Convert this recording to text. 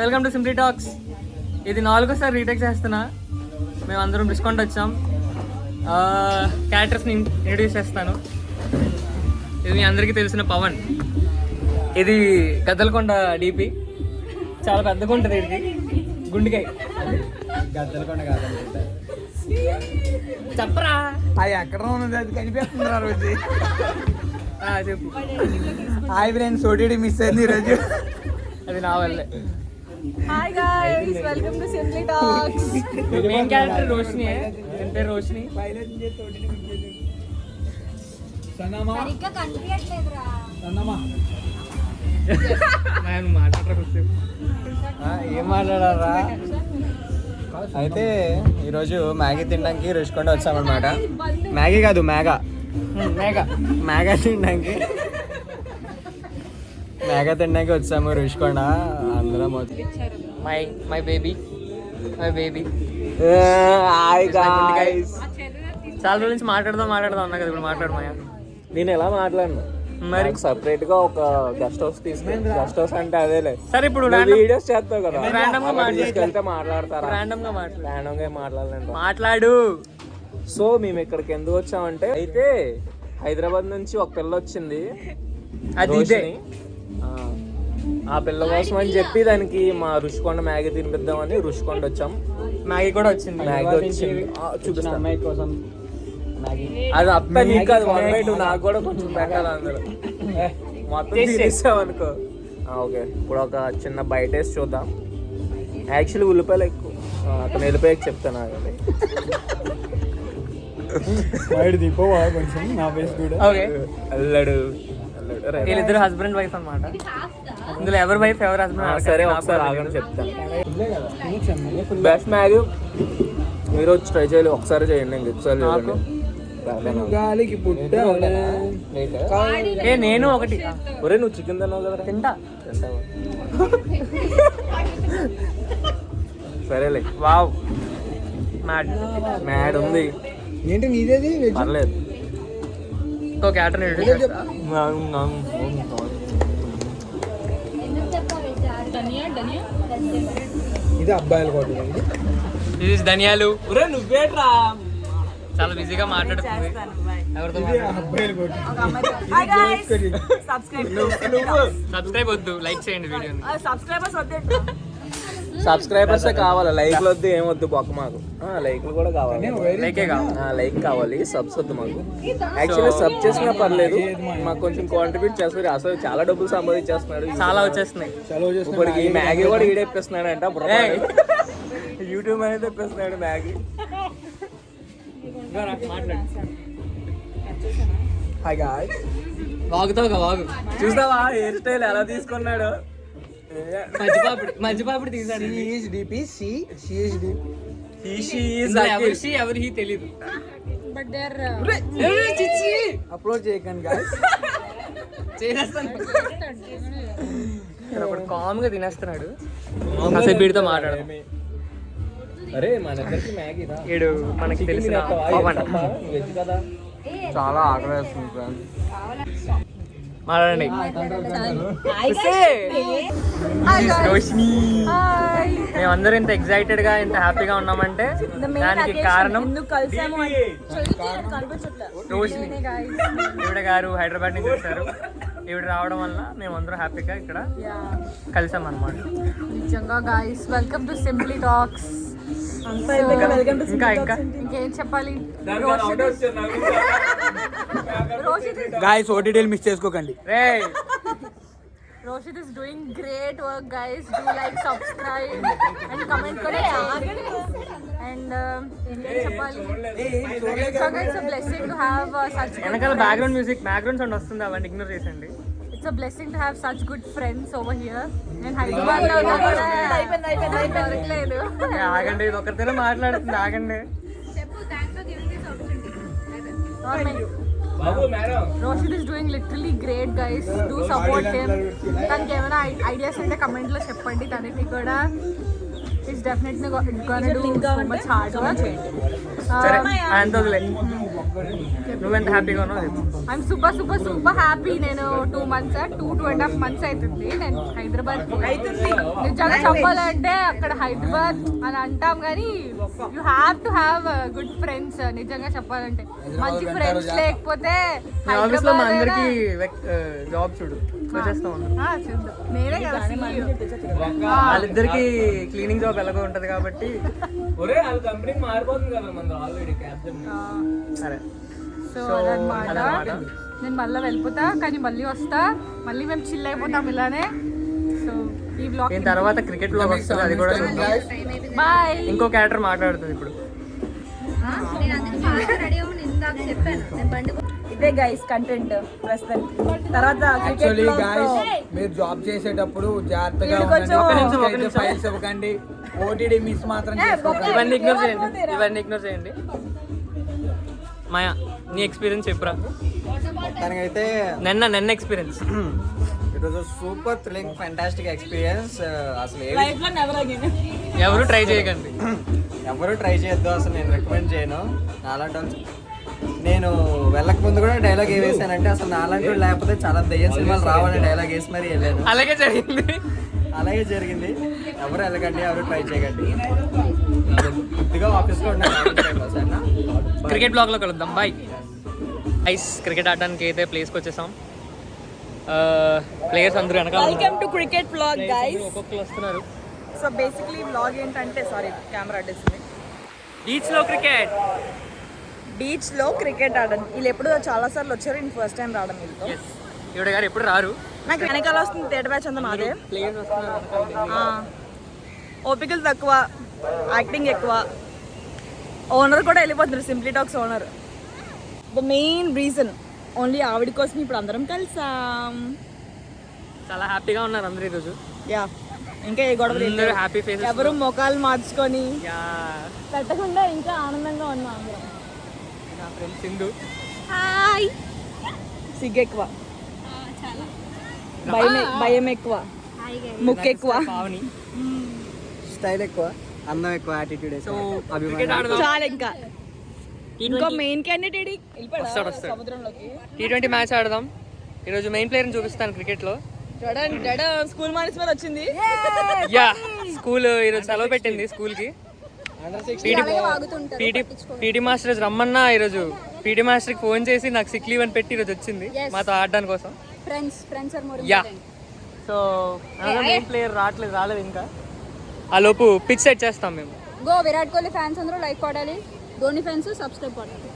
Welcome to Simply talks. ఇది 4వ retake చేస్తున్నా. మేమందరం డిస్కౌంట్ వచ్చాం. క్యారెక్టర్స్ని ఇంట్రడ్యూస్ చేస్తాను. ఇది మీ అందరికీ తెలిసిన పవన్. ఇది గద్దలకొండ డీపీ. చాలా పెద్దగా ఉంటుంది ఇది. గుండెకాయ గద్దలకొండ కాదు చెప్పరా, అది ఎక్కడ ఉన్నది, అది కనిపిస్తుంది ఆ రోజు. చెప్పు. హాయ్ ఫ్రెండ్స్, ఓటీటీ మిస్ అయింది ఈరోజు. అది నా వల్లే. Hi guys, welcome to Simply Talks. Main character Roshini. దీని పేరు రోషిని. ఏం మాట్లాడారా? అయితే ఈరోజు మ్యాగీ తినడానికి రుషికొండ వచ్చామన్నమాట. మ్యాగీ కాదు, మేఘా తినడానికి వచ్చాము రుషికొండ అందరం. మై బేబీ చాలా రోజుల నుంచి మాట్లాడదాం అన్నా కదా, ఇప్పుడు మాట్లాడు మాయా. నేను ఎలా మాట్లాడను మరి సపరేట్ గా ఒక గెస్ట్ హౌస్ తీసుకుని, గెస్ట్ హౌస్ అంటే అదేలే. సరే ఇప్పుడు వీడియోస్ చేస్తావు కదా, ర్యాండమ్ గా మాట్లాడతారా? ర్యాండమ్ గా మాట్లాడు. సో మేము ఇక్కడికి ఎందుకు వచ్చామంటే, అయితే హైదరాబాద్ నుంచి ఒక పిల్ల వచ్చింది, అది ఇదే. ఆ పిల్ల కోసం అని చెప్పి దానికి మా రుషికొండ మ్యాగీ తినిపిద్దామని రుషికొండ వచ్చాం. మ్యాగీ కూడా వచ్చింది. చూపిస్తాను అమ్మాయి కోసం మ్యాగీ. అది అత్త నీకు కాదు, 1/2 నాకు కూడా కొంచెం పెట్టాలి. అందరూ మొత్తం తీసేసామనుకో. ఓకే, ఇప్పుడు ఒక చిన్న బయట వేసి చూద్దాం. యాక్చువల్లీ ఉల్లిపాయలు ఎక్కువ, అతను వెళ్ళిపోయాక చెప్తాను. అల్లాడు వీళ్ళిద్దరు హస్బెండ్ వైఫ్ అన్నమాట. ఇందులో ఎవరి వైఫ్ ఎవరు హస్బెండ్? సరే ఒకసారి ఆగని చెప్తాను. బెస్ట్ మ్యాగీ మీరు వచ్చి ట్రై చేయాలి, ఒకసారి చేయండి. ఇంకొకసారి నేను ఒకటి. ఒరే నువ్వు చికెన్ తిన్నావు కదా, తింటావా? సరేలే. వావ్, మ్యాడ్ ఉంది. ఏంటి నీదేది? పర్లేదు. ఇంకో క్యాటర్ ఇది అబ్బాయిలు కూడా. ఇది ధనియాలు. నువ్వేట్రా చాలా బిజీగా మాట్లాడుతుంది ఎవరితో. సబ్స్క్రైబ్ వద్దు, లైక్ చేయండి వీడియోని. సబ్స్క్రైబర్సే కావాలి, లైక్లు వద్దు, ఏమొద్దు బొక్క మాకు. లైక్లు కూడా కావాలి, లైక్ కావాలి, సబ్స్ వద్దు మాకు. యాక్చువల్లీ సబ్ చేసినా పర్లేదు, మాకు కొంచెం కాంట్రిబ్యూట్ చేస్తారు. అసలు చాలా డబ్బులు సంపాదించేస్తున్నాడు, చాలా వచ్చేస్తున్నాయి. ఇప్పటికి ఈ మ్యాగీ కూడా ఈడెప్పిస్తున్నాడు అంట. యూట్యూబ్ అనేది తెప్పిస్తున్నాడు మ్యాగీ. హాయ్ గాయ్స్, వాగు చూస్తావా హెయిర్ స్టైల్ ఎలా తీసుకున్నాడు? మజ్జిపాపిడి తీసాడు. ఎవరికి తెలీదు. అప్లోడ్ చేయకండి గాయ్స్. చేసేస్తాను. కామ్ గా తినేస్తున్నాడు. కాసేపు వీడితో మాట్లాడు. అరే మన ఇద్దరికి మ్యాగీ వీడు మనకి తెలిసిన వెజ్ కదా. చాలా ఆకలి వేస్తుంది ఫ్రెండ్స్. మాట్లాడండి. మేమందరూ ఇంత ఎక్సైటెడ్ గా, ఇంత హ్యాపీగా ఉన్నామంటే దానికి కారణం రోషిని. ఈవిడ గారు హైదరాబాద్ నుంచి వచ్చారు. ఈవిడ రావడం వల్ల మేమందరం హ్యాపీగా ఇక్కడ కలిసాం అన్నమాట. నిజంగా guys, welcome to Simply talks. ఇంకా ఇంకేం చెప్పాలి? గాయ్స్ ఓటీటీలు మిస్ చేసుకోకండి. Roshit is doing great work, guys. Do like, subscribe and comment kare. And it's a blessing to have such good వెనకాల బ్యాక్గ్రౌండ్ మ్యూజిక్, బ్యాక్గ్రౌండ్ సౌండ్ వస్తుంది, అవన్నీ ignore చేయండి. It's a blessing to have such good friends over here. And Hyderabad lo అయిపోలేదు. ఆగండి, ఇది ఒకరితోనే మాట్లాడుతుంది. ఆగండి. Roshit is doing literally great, guys. Do support him. తనకి ఏమైనా ఐడియాస్ ఉంటే కమెంట్ లో చెప్పండి. తనకి కూడా is definitely gonna do so much hard work. సరే, అంత వదిలే. నువ్వెంత హ్యాపీగా ఉన్నావు చెప్పు. I'm super super super happy. నేను 2.5 months అవుతుంది నేను హైదరాబాద్ నిజంగా చెప్పాలంటే అక్కడ హైదరాబాద్ అని అంటాం కానీ you have to have good friends. నిజంగా చెప్పాలంటే మంచి ఫ్రెండ్స్ లేకపోతే ఆఫీస్ లో మా హైదరాబాద్ అందరికి జాబ్ చూడు వచ్చేస్తా ఉన్నాం. చూద్దాం నేనే కదా CEO. వాళ్ళిద్దరికి క్లీనింగ్ జాబ్ ఎలాగో ఉంటది కాబట్టి ఒరే వాళ్ళ కంపెనీకి మారిపోతుంది కదా మన ఆల్రెడీ క్యాప్టెన్. సరే. సో అదనమాట. నేను మళ్ళీ వెళ్ళిపోతా కానీ మళ్ళీ వస్తా, మళ్ళీ మేము చిల్ అయిపోతాం ఇలానే. సో ఈ బ్లాగ్ దీని తర్వాత క్రికెట్ బ్లాగ్ వస్తుంది, అది కూడా చూద్దాం. బాయ్. ఇంకో క్యారెక్టర్ మాట్లాడుతుంది ఇప్పుడు. ఇదే గైస్ కంటెంట్ ప్రస్తుతానికి. తర్వాత యాక్చువల్లీ గైస్ మీరు జాబ్ చేసేటప్పుడు జాగ్రత్తగా వీడు కొంచెం- ఒక నిమిషం. ఫైల్స్ ఇవ్వకండి, ఓటీడీ మిస్ మాత్రం చేసుకోకండి. ఇవన్నీ ఇగ్నోర్ చేయండి. మాయా నీ ఎక్స్పీరియన్స్ చెప్పురా. తనకైతే నిన్న experience. It was super thrilling fantastic experience. అసలు లైఫ్ లో నెవర్ అగైన్. ఎవరు ట్రై చేయకండి. ఎవరు ట్రై చేయొద్దు, అసలు నేను రికమెండ్ చేయను. నాలాంటి వాళ్ళు నేను వెళ్ళక ముందు కూడా డైలాగ్ ఏ వేసానంటే అసలు నాలాంటి వాళ్ళు లేకపోతే చాలా దయ్యం సినిమాలు రావాలని డైలాగ్ వేసి మరీ వెళ్ళాను. అలాగే జరిగింది. అలాగే జరిగింది. ఎవరు వెళ్ళకండి, ఎవరు ట్రై చేయకండి. కొద్దిగా ఆఫీస్లో ఉన్నాను. క్రికెట్ బ్లాగ్ లో కలుద్దాం. బాయ్. ఐస్ క్రికెట్ ఆడడానికి అయితే ప్లేస్కి వచ్చేసాం. ప్లేయర్స్ అందరూ వెనకాల welcome to cricket vlog guys. ఒక్కొక్కరు వస్తున్నారు. సో బేసిక్లీ వ్లాగ్ ఏంటంటే, సారీ కెమెరా అడ్డేసింది. బీచ్ లో క్రికెట్. బీచ్ లో క్రికెట్ ఆడడం. వీళ్ళు ఎప్పుడు చాలా సార్లు వచ్చారు, నేను ఫస్ట్ టైం రావడం వీళ్ళతో. ఈవిడ గారు ఎప్పుడు రారు. నాకు వెనకాల వస్తుంది థియేటర్ బ్యాచ్ అంతా మాదే. ప్లేయర్స్ వస్తున్నారు. ఓపికలు తక్కువ, యాక్టింగ్ ఎక్కువ. ఓనర్ కూడా వెళ్ళిపోతున్నారు, simply talks owner. The main reason only ఆవిడ కోసం ఇప్పుడు అందరం కలిసాం. చాలా హ్యాపీగా ఉన్నారు అందరూ ఈరోజు. యా, ఇంకా ఏ గొడవ లేదు. అందరూ హ్యాపీ ఫేసెస్. ఎవరు ముఖాలు మార్చుకొని యా. పెట్టకుండా ఇంకా ఆనందంగా ఉన్నాం అందరం. నా ఫ్రెండ్ సింధు. హాయ్. సిగ్గు ఎక్కువ, భయం ఎక్కువ, ముక్కు ఎక్కువ. పావని. స్టైల్ ఎక్కువ, అందం ఎక్కువ, యాటిట్యూడ్ సో ఎక్కువ, క్రికెట్ ఆడదాం. చాలా ఇంకా ఇంకో మెయిన్ క్యాండిడేట్ వస్తాడు. సముద్రంలోకి. T20 మ్యాచ్ ఆడదాం. ఈరోజు మెయిన్ ప్లేయర్ని చూపిస్తాను క్రికెట్ లో. స్కూల్ మానేసి మీద వచ్చింది. యా, స్కూల్ ఈరోజు సెలవు పెట్టింది స్కూల్ కి. పీటీ మాస్టర్ రమ్మన్నా ఈరోజు పీటీ మాస్టర్ కి ఫోన్ చేసి నాకు సిక్ లీవ్ అని పెట్టి ఈరోజు వచ్చింది మాతో ఆడడానికి కోసం. యా. సో మెయిన్ ప్లేయర్ రాలేదు ఇంకా. ఆ లోపు పిచ్ సెట్ చేస్తాం మేము. గో విరాట్ కోహ్లీ ఫ్యాన్స్ అందరూ like Kodali, Dhoni fans subscribe Kodali.